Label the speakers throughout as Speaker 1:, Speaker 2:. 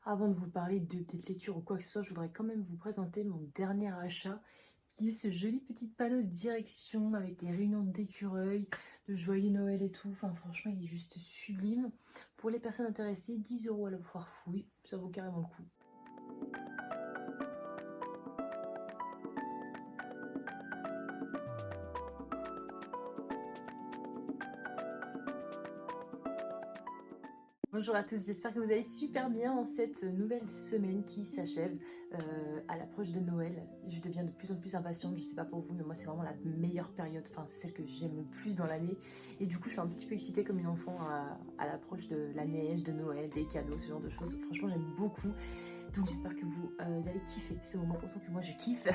Speaker 1: Avant de vous parler de petites lectures ou quoi que ce soit, je voudrais quand même vous présenter mon dernier achat, qui est ce joli petit panneau de direction avec des réunions d'écureuil, de joyeux Noël et tout. Enfin, franchement, il est juste sublime. Pour les personnes intéressées, 10 € à la foire fouille, ça vaut carrément le coup. Bonjour à tous, j'espère que vous allez super bien en cette nouvelle semaine qui s'achève à l'approche de Noël. Je deviens de plus en plus impatiente, je sais pas pour vous, mais moi c'est vraiment la meilleure période, enfin c'est celle que j'aime le plus dans l'année. Et du coup je suis un petit peu excitée comme une enfant à l'approche de la neige, de Noël, des cadeaux, ce genre de choses. Franchement j'aime beaucoup. Donc j'espère que vous allez kiffer ce moment autant que moi je kiffe.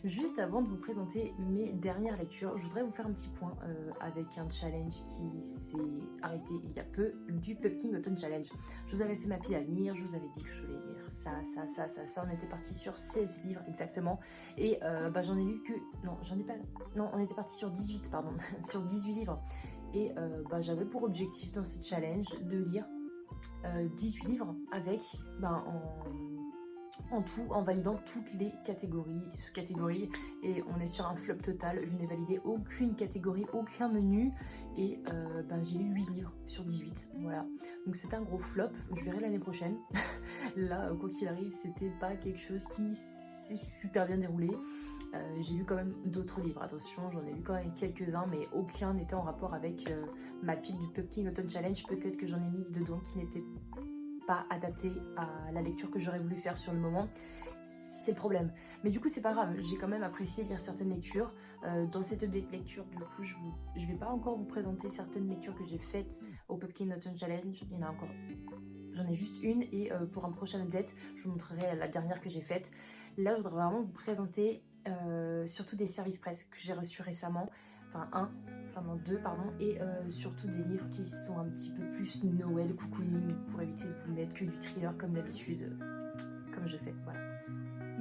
Speaker 1: Juste avant de vous présenter mes dernières lectures, je voudrais vous faire un petit point avec un challenge qui s'est arrêté il y a peu, du Pumpkin Autumn Challenge. Je vous avais fait ma pile à lire, je vous avais dit que je voulais lire ça. On était parti sur 16 livres exactement. Et j'en ai lu que... Non, j'en ai pas... Non, on était parti sur 18, pardon, sur 18 livres. Et j'avais pour objectif dans ce challenge de lire 18 livres avec, en tout, en validant toutes les catégories, les sous-catégories, et on est sur un flop total. Je n'ai validé aucune catégorie, aucun menu, et j'ai lu 8 livres sur 18, voilà. Donc c'est un gros flop, je verrai l'année prochaine. Là, quoi qu'il arrive, c'était pas quelque chose qui s'est super bien déroulé. J'ai lu quand même d'autres livres, attention, j'en ai lu quand même quelques-uns, mais aucun n'était en rapport avec ma pile du Pumpkin Autumn Challenge. Peut-être que j'en ai mis dedans qui n'étaient pas adapté à la lecture que j'aurais voulu faire sur le moment. C'est le problème. Mais du coup, c'est pas grave. J'ai quand même apprécié lire certaines lectures. Dans cette lecture, du coup, je vais pas encore vous présenter certaines lectures que j'ai faites au Pumpkin Autumn Challenge. Il y en a encore. J'en ai juste une. Et pour un prochain update, je vous montrerai la dernière que j'ai faite. Là, je voudrais vraiment vous présenter surtout des services presse que j'ai reçus récemment. Deux, pardon, et surtout des livres qui sont un petit peu plus Noël, cocooning, pour éviter de vous mettre que du thriller comme d'habitude, comme je fais, voilà.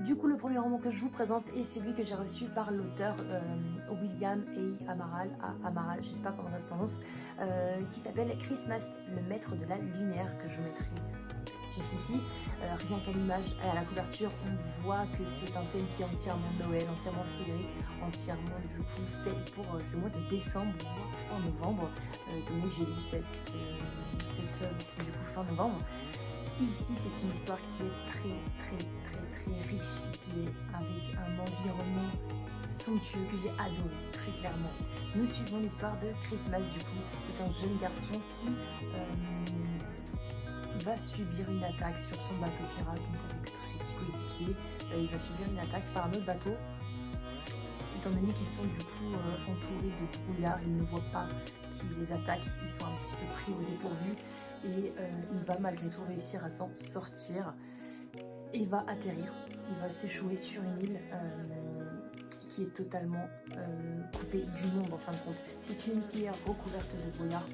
Speaker 1: Du coup, le premier roman que je vous présente est celui que j'ai reçu par l'auteur William A. Amaral, je sais pas comment ça se prononce, qui s'appelle Christmas, le maître de la lumière, que je vous mettrai juste ici. Rien qu'à l'image, à la couverture, on voit que c'est un thème qui est entièrement Noël, entièrement féerique, entièrement du coup fait pour ce mois de décembre, voire fin novembre, étant donné que j'ai lu cette œuvre du coup fin novembre. Ici, c'est une histoire qui est très riche, qui est avec un environnement somptueux que j'ai adoré, très clairement. Nous suivons l'histoire de Christmas, du coup. C'est un jeune garçon qui va subir une attaque sur son bateau pirate, donc avec tous ses petits coéquipiers. Il va subir une attaque par un autre bateau. Étant donné qu'ils sont du coup entourés de brouillard, ils ne voient pas qui les attaque, ils sont un petit peu pris au dépourvu. Et il va malgré tout réussir à s'en sortir. Et il va atterrir, il va s'échouer sur une île qui est totalement coupée du monde en fin de compte. C'est une île qui est recouverte de brouillard,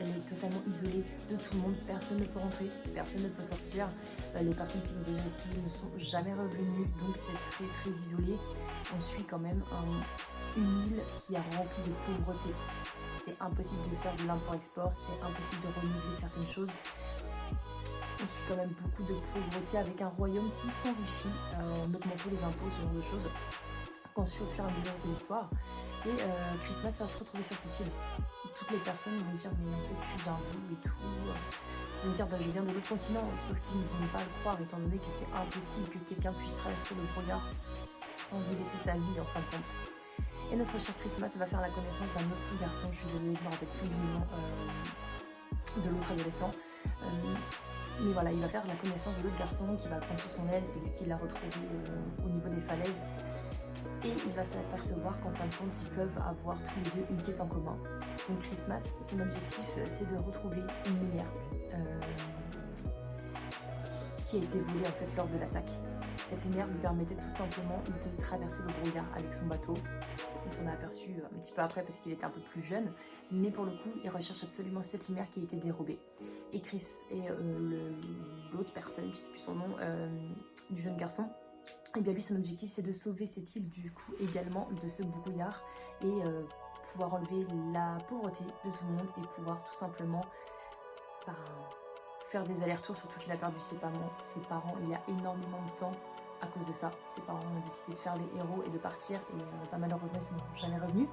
Speaker 1: elle est totalement isolée de tout le monde, personne ne peut rentrer, personne ne peut sortir. Les personnes qui vont déjà ici ne sont jamais revenues, donc c'est très isolé. On suit quand même une île qui est remplie de pauvreté. C'est impossible de faire de l'import-export, c'est impossible de renouveler certaines choses. On suit quand même beaucoup de pauvreté avec un royaume qui s'enrichit en augmentant les impôts, ce genre de choses, qu'on suit au fur et à mesure de l'histoire. Et Christmas va se retrouver sur cette île. Toutes les personnes vont dire mais en fait tu viens d'où et tout. Ils vont dire je viens de l'autre continent, sauf qu'ils ne vont pas le croire étant donné que c'est impossible que quelqu'un puisse traverser le brouillard sans y laisser sa vie en fin de compte. Et notre cher Christmas va faire la connaissance d'un autre garçon, je suis désolée, je ne me rappelle plus du nom de l'autre adolescent. Mais voilà, il va faire la connaissance de l'autre garçon qui va le prendre sous son aile, c'est lui qui l'a retrouvé au niveau des falaises. Et il va s'apercevoir qu'en fin de compte, ils peuvent avoir tous les deux une quête en commun. Donc Christmas, son objectif, c'est de retrouver une lumière qui a été volée en fait lors de l'attaque. Cette lumière lui permettait tout simplement de traverser le brouillard avec son bateau. Il s'en a aperçu un petit peu après parce qu'il était un peu plus jeune, mais pour le coup, il recherche absolument cette lumière qui a été dérobée. Et Chris et l'autre personne, je ne sais plus son nom, du jeune garçon, et bien lui, son objectif, c'est de sauver cette île du coup également de ce brouillard et pouvoir enlever la pauvreté de tout le monde et pouvoir tout simplement faire des allers-retours, surtout qu'il a perdu ses parents il y a énormément de temps à cause de ça. Ses parents ont décidé de faire les héros et de partir et malheureusement ils sont jamais revenus.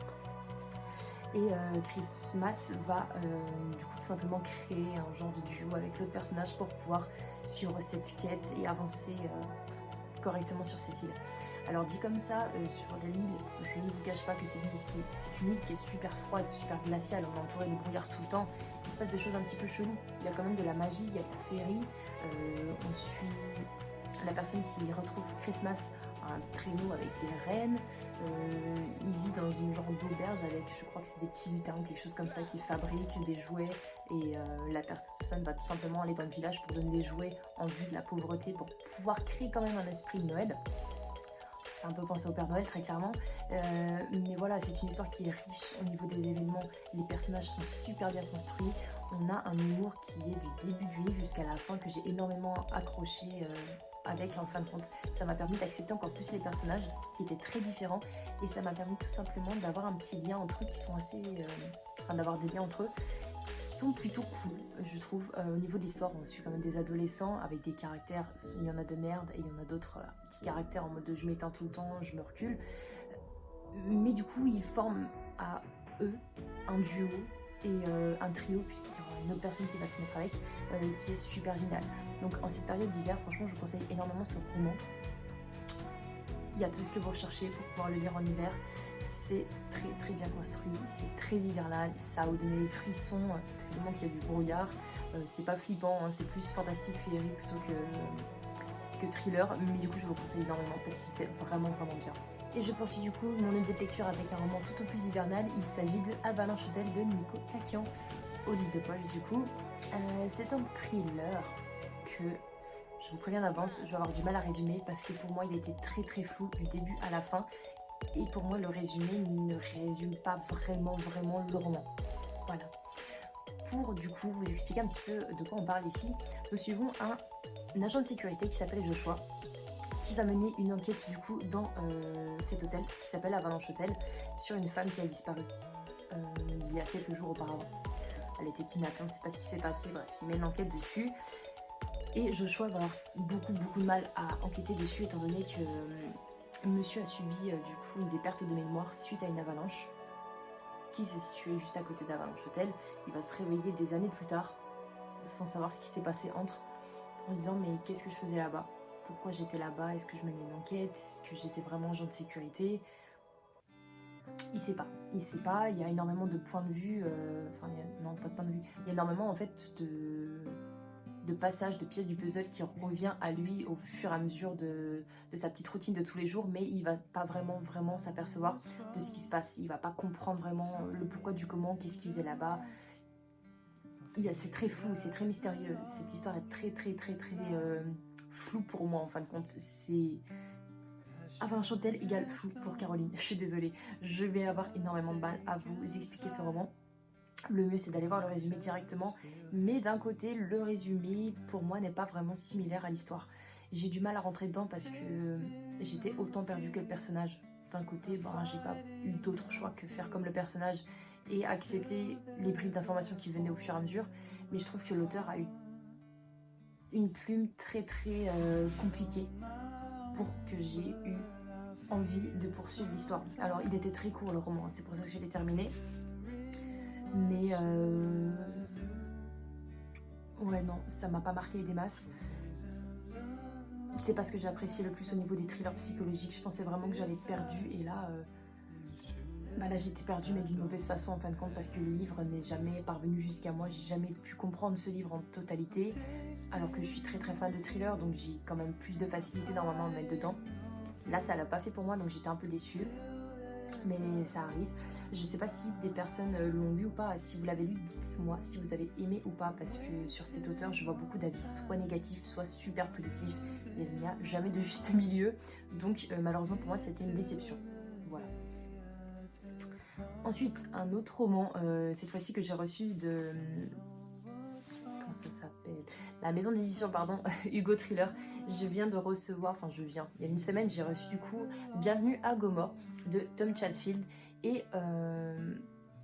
Speaker 1: Et Christmas va du coup tout simplement créer un genre de duo avec l'autre personnage pour pouvoir suivre cette quête et avancer correctement sur cette île. Alors dit comme ça, sur l'île, je ne vous cache pas que c'est une île qui est super froide, super glaciale, on est entouré de brouillard tout le temps, il se passe des choses un petit peu cheloues, il y a quand même de la magie, il y a de la féerie, on suit la personne qui retrouve Christmas à un traîneau avec des rennes, il vit dans une genre d'auberge avec, je crois que c'est des petits lutins ou quelque chose comme ça qui fabriquent des jouets et la personne va tout simplement aller dans le village pour donner des jouets en vue de la pauvreté pour pouvoir créer quand même un esprit de Noël. Un peu penser au Père Noël très clairement, mais voilà, c'est une histoire qui est riche au niveau des événements, les personnages sont super bien construits, on a un humour qui est du début du livre jusqu'à la fin que j'ai énormément accroché avec en fin de compte. Ça m'a permis d'accepter encore plus les personnages qui étaient très différents et ça m'a permis tout simplement d'avoir un petit lien entre eux qui sont assez... d'avoir des liens entre eux qui sont plutôt cool, je trouve. Au niveau de l'histoire, on suit quand même des adolescents avec des caractères, il y en a de merde et il y en a d'autres petits caractères en mode de je m'éteins tout le temps, je me recule. Mais du coup, ils forment à eux un duo et un trio, puisqu'il y aura une autre personne qui va se mettre avec, qui est super génial. Donc en cette période d'hiver, franchement, je vous conseille énormément ce roman. Il y a tout ce que vous recherchez pour pouvoir le lire en hiver. C'est très très bien construit, c'est très hivernal, ça va vous donner des frissons, tellement qu'il y a du brouillard. C'est pas flippant, hein, c'est plus fantastique, féerie plutôt que thriller, mais du coup je vous conseille énormément parce qu'il était vraiment bien. Et je poursuis du coup mon idée de lecture avec un roman tout au plus hivernal, il s'agit de Avalanche Hotel de Nico Takian, au livre de poche du coup. C'est un thriller que... Je vous préviens d'avance, je vais avoir du mal à résumer parce que pour moi il était très très flou du début à la fin. Et pour moi le résumé ne résume pas vraiment le roman. Voilà. Pour du coup vous expliquer un petit peu de quoi on parle ici, nous suivons un agent de sécurité qui s'appelle Joshua, qui va mener une enquête du coup dans cet hôtel qui s'appelle Avalanche Hotel sur une femme qui a disparu il y a quelques jours auparavant. Elle était kidnappée, on ne sait pas ce qui s'est passé, bref, il mène l'enquête dessus. Et Joshua va avoir beaucoup de mal à enquêter dessus étant donné que monsieur a subi du coup des pertes de mémoire suite à une avalanche qui se situait juste à côté d'Avalanche Hotel. Il va se réveiller des années plus tard sans savoir ce qui s'est passé entre, en se disant mais qu'est-ce que je faisais là-bas? Pourquoi j'étais là-bas? Est-ce que je menais une enquête? Est-ce que j'étais vraiment agent de sécurité? Il sait pas, il y a énormément de points de vue, non pas de points de vue, il y a énormément en fait de passages, de pièces du puzzle qui revient à lui au fur et à mesure de sa petite routine de tous les jours, mais il va pas vraiment s'apercevoir de ce qui se passe, il va pas comprendre vraiment le pourquoi du comment, qu'est-ce qu'il faisait là-bas. C'est très flou, c'est très mystérieux, cette histoire est très floue pour moi en fin de compte. C'est Avalanche Hotel égale flou pour Caroline, je suis désolée, je vais avoir énormément de mal à vous expliquer ce roman. Le mieux c'est d'aller voir le résumé directement, mais d'un côté le résumé pour moi n'est pas vraiment similaire à l'histoire. J'ai du mal à rentrer dedans parce que j'étais autant perdue que le personnage. D'un côté, j'ai pas eu d'autre choix que faire comme le personnage et accepter les bribes d'informations qui venaient au fur et à mesure, mais je trouve que l'auteur a eu une plume très compliquée pour que j'ai eu envie de poursuivre l'histoire. Alors il était très court le roman, c'est pour ça que je l'ai terminé. Mais ouais non, ça m'a pas marqué des masses. C'est pas ce que j'ai apprécié le plus au niveau des thrillers psychologiques. Je pensais vraiment que j'avais perdu et là j'étais perdue mais d'une mauvaise façon en fin de compte parce que le livre n'est jamais parvenu jusqu'à moi. J'ai jamais pu comprendre ce livre en totalité alors que je suis très fan de thrillers, donc j'ai quand même plus de facilité normalement à me mettre dedans. Là ça l'a pas fait pour moi, donc j'étais un peu déçue. Mais ça arrive. Je sais pas si des personnes l'ont lu ou pas. Si vous l'avez lu, dites-moi si vous avez aimé ou pas, parce que sur cet auteur, je vois beaucoup d'avis soit négatifs, soit super positifs. Il n'y a jamais de juste milieu. Donc malheureusement pour moi, c'était une déception. Voilà. Ensuite, un autre roman, cette fois-ci que j'ai reçu de... Comment ça s'appelle? La maison d'édition, pardon, Hugo Thriller. Je viens de recevoir, il y a une semaine, j'ai reçu du coup Bienvenue à Gomorrhe de Tom Chatfield. Et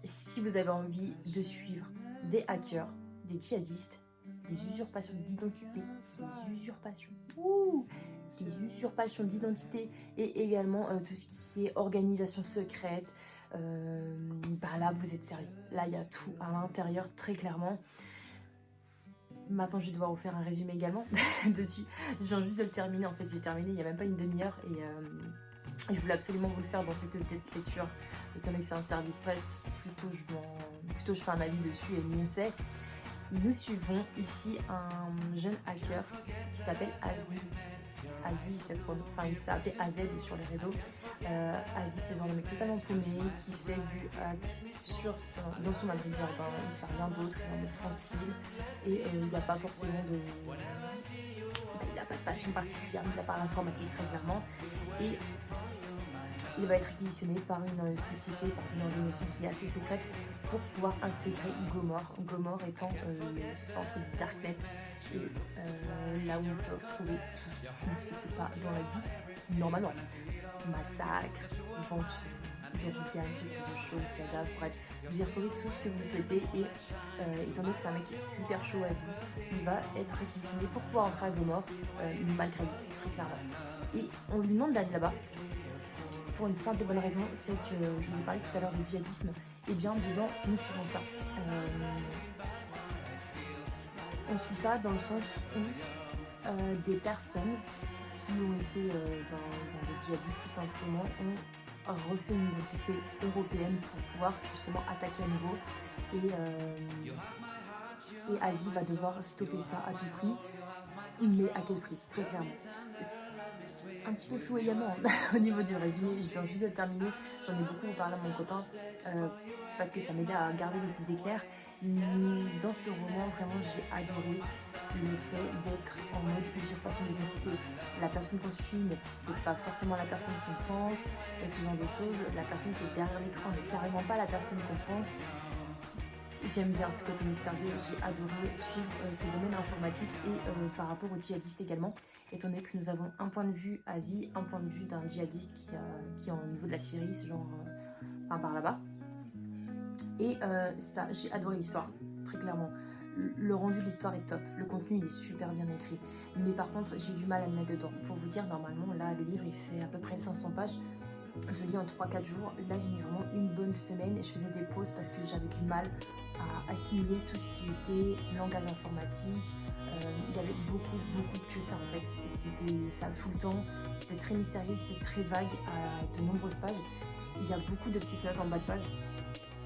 Speaker 1: si vous avez envie de suivre des hackers, des djihadistes, des usurpations d'identité, des usurpations d'identité et également tout ce qui est organisation secrète. Là vous êtes servi. Là il y a tout à l'intérieur très clairement. Maintenant je vais devoir vous faire un résumé également dessus. Je viens juste de le terminer, en fait j'ai terminé il n'y a même pas une demi-heure et je voulais absolument vous le faire dans cette lecture. Étant donné que c'est un service presse, plutôt je fais un avis dessus et mieux c'est. Nous suivons ici un jeune hacker qui s'appelle Azi. Azi, il se fait appeler AZ sur les réseaux. Azi, c'est un mec totalement paumé qui fait du hack dans son abri de jardin. Il ne fait rien d'autre, il est en mode tranquille. Et il n'y a pas forcément il n'a pas de passion particulière, mis à part l'informatique très clairement. Et il va être réquisitionné par une société, par une organisation qui est assez secrète pour pouvoir intégrer Gomorrhe. Gomorrhe étant le centre du Darknet et là où on peut retrouver tout ce qui ne se fait pas dans la vie normalement. Massacre, vente d'organes, ce genre de choses, cadavres, bref. Vous y retrouvez tout ce que vous souhaitez et étant donné que c'est un mec qui est super chaud Asie, il va être réquisitionné pour pouvoir entrer à Gomorrhe malgré lui, très clairement. Et on lui demande d'aller là-bas. Pour une simple et bonne raison, c'est que je vous ai parlé tout à l'heure de djihadisme, et bien dedans nous suivons ça. On suit ça dans le sens où des personnes qui ont été dans des djihadistes tout simplement ont refait une identité européenne pour pouvoir justement attaquer à nouveau et Asie va devoir stopper ça à tout prix, mais à quel prix, très clairement. Un petit peu flou également au niveau du résumé, je viens juste de le terminer, j'en ai beaucoup parlé à mon copain parce que ça m'aidait à garder les idées claires. Dans ce roman, vraiment j'ai adoré le fait d'être en mode usurpation d'identité. La personne qu'on suit n'est peut-être pas forcément la personne qu'on pense, ce genre de choses. La personne qui est derrière l'écran n'est carrément pas la personne qu'on pense. J'aime bien ce côté mystérieux, j'ai adoré suivre ce domaine informatique et par rapport aux djihadistes également, étant donné que nous avons un point de vue Asie, un point de vue d'un djihadiste qui est au niveau de la Syrie, ce genre par là-bas. Et ça, j'ai adoré l'histoire, très clairement. Le rendu de l'histoire est top, le contenu il est super bien écrit. Mais par contre, j'ai du mal à me mettre dedans. Pour vous dire, normalement, là, le livre il fait à peu près 500 pages. Je lis en 3-4 jours. Là, j'ai mis vraiment une bonne semaine et je faisais des pauses parce que j'avais du mal à assimiler tout ce qui était langage informatique. Il y avait beaucoup que ça en fait. C'était ça tout le temps. C'était très mystérieux, c'était très vague à de nombreuses pages. Il y a beaucoup de petites notes en bas de page.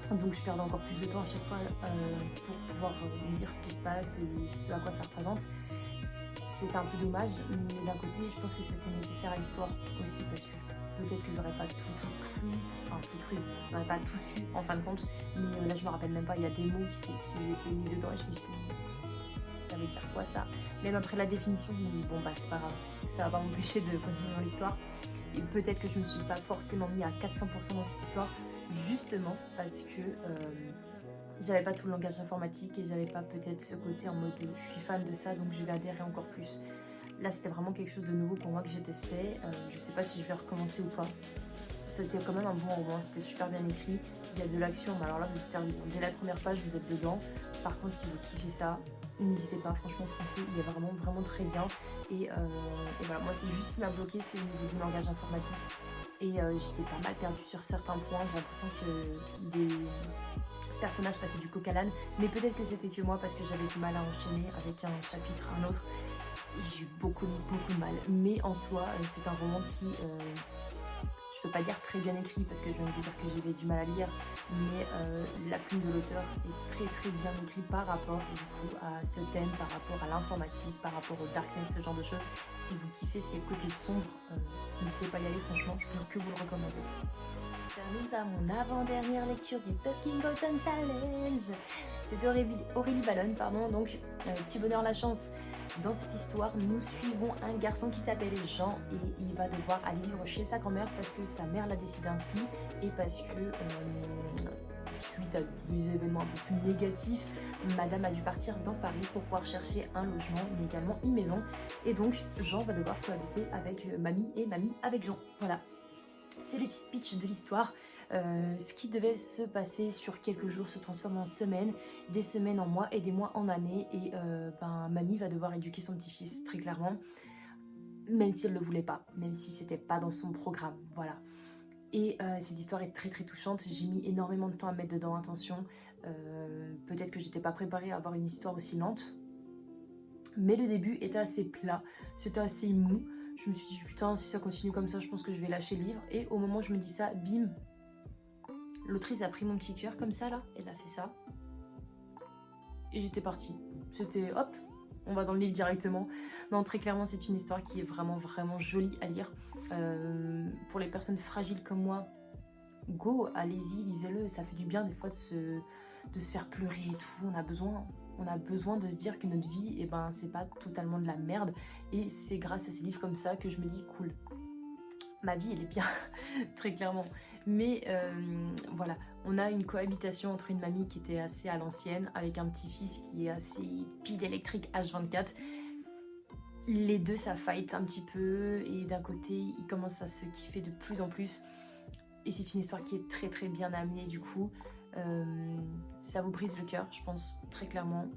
Speaker 1: Donc je perdais encore plus de temps à chaque fois pour pouvoir lire ce qui se passe et ce à quoi ça représente. C'était un peu dommage, mais d'un côté, je pense que c'était nécessaire à l'histoire aussi parce que peut-être que j'aurais pas j'aurais pas tout su en fin de compte, mais là je me rappelle même pas, il y a des mots qui étaient mis dedans et je me suis dit, ça veut dire quoi ça? Même après la définition, je me dis bon bah c'est pas grave, ça va pas m'empêcher de continuer dans l'histoire. Et peut-être que je me suis pas forcément mis à 400% dans cette histoire, justement parce que j'avais pas tout le langage informatique et j'avais pas peut-être ce côté en mode je suis fan de ça donc je vais adhérer encore plus. Là c'était vraiment quelque chose de nouveau pour moi que j'ai testé, je sais pas si je vais recommencer ou pas. C'était quand même un bon roman, c'était super bien écrit, il y a de l'action, mais alors là vous êtes servi. Dès la première page vous êtes dedans. Par contre si vous kiffez ça, n'hésitez pas, franchement français il est vraiment très bien. Et voilà, moi c'est juste ce qui m'a bloqué, c'est au niveau du langage informatique. Et j'étais pas mal perdue sur certains points, j'ai l'impression que des personnages passaient du coq à l'âne, mais peut-être que c'était que moi parce que j'avais du mal à enchaîner avec un chapitre à un autre. J'ai eu beaucoup de mal, mais en soi c'est un roman qui, je peux pas dire très bien écrit parce que je viens de dire que j'avais du mal à lire, mais la plume de l'auteur est très bien écrite par rapport du coup à ce thème, par rapport à l'informatique, par rapport au darknet, ce genre de choses. Si vous kiffez ces côtés sombres, n'hésitez pas à y aller, franchement je peux que vous le recommander. Je termine par mon avant-dernière lecture du Pumpkin Bottom Challenge. C'était Aurélie Ballon, pardon, donc petit bonheur la chance. Dans cette histoire, nous suivons un garçon qui s'appelle Jean et il va devoir aller vivre chez sa grand-mère parce que sa mère l'a décidé ainsi et parce que suite à des événements un peu plus négatifs, madame a dû partir dans Paris pour pouvoir chercher un logement mais également une maison et donc Jean va devoir cohabiter avec mamie et mamie avec Jean. Voilà. C'est le speech de l'histoire. Ce qui devait se passer sur quelques jours se transforme en semaines, des semaines en mois et des mois en années. Et mamie va devoir éduquer son petit-fils, très clairement, même si elle ne le voulait pas, même si c'était pas dans son programme, voilà. Et cette histoire est très très touchante, j'ai mis énormément de temps à mettre dedans, attention, peut-être que j'étais pas préparée à avoir une histoire aussi lente, mais le début était assez plat, c'était assez mou, je me suis dit putain si ça continue comme ça je pense que je vais lâcher le livre, et au moment où je me dis ça, bim, l'autrice a pris mon petit cœur comme ça là, elle a fait ça, et j'étais partie, c'était hop, on va dans le livre directement. Non, très clairement, c'est une histoire qui est vraiment, vraiment jolie à lire. Pour les personnes fragiles comme moi, go, allez-y, lisez-le. Ça fait du bien des fois de se faire pleurer et tout. On a besoin de se dire que notre vie, eh ben, c'est pas totalement de la merde. Et c'est grâce à ces livres comme ça que je me dis, cool, ma vie, elle est bien, très clairement. Mais voilà, on a une cohabitation entre une mamie qui était assez à l'ancienne avec un petit-fils qui est assez pile électrique H24. Les deux, ça fight un petit peu et d'un côté, ils commencent à se kiffer de plus en plus. Et c'est une histoire qui est très très bien amenée du coup. Ça vous brise le cœur, je pense, très clairement.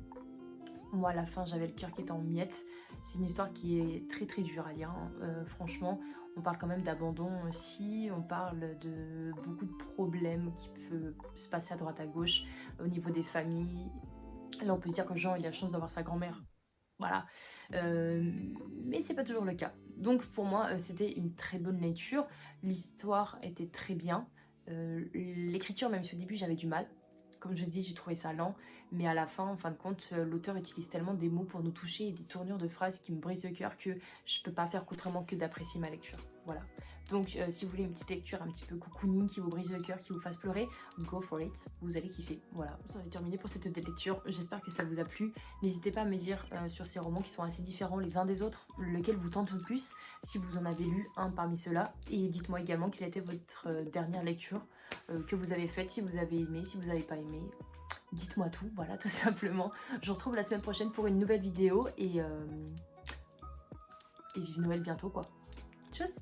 Speaker 1: Moi, à la fin, j'avais le cœur qui était en miettes. C'est une histoire qui est très très dure à lire, hein. Franchement, on parle quand même d'abandon aussi, on parle de beaucoup de problèmes qui peuvent se passer à droite à gauche au niveau des familles. Là, on peut se dire que Jean, il a la chance d'avoir sa grand-mère. Voilà, mais c'est pas toujours le cas. Donc pour moi, c'était une très bonne lecture. L'histoire était très bien. L'écriture, même si au début j'avais du mal, comme je dis, j'ai trouvé ça lent, mais à la fin, en fin de compte, l'auteur utilise tellement des mots pour nous toucher et des tournures de phrases qui me brisent le cœur que je peux pas faire qu'autrement que d'apprécier ma lecture. Voilà. Donc si vous voulez une petite lecture un petit peu cocooning qui vous brise le cœur, qui vous fasse pleurer, go for it, vous allez kiffer. Voilà, ça est terminé pour cette lecture, j'espère que ça vous a plu. N'hésitez pas à me dire sur ces romans qui sont assez différents les uns des autres, lequel vous tente le plus, si vous en avez lu un parmi ceux-là. Et dites-moi également quelle était votre dernière lecture que vous avez faite, si vous avez aimé, si vous n'avez pas aimé. Dites-moi tout, voilà, tout simplement. Je vous retrouve la semaine prochaine pour une nouvelle vidéo et vive Noël bientôt, quoi. Tchuss!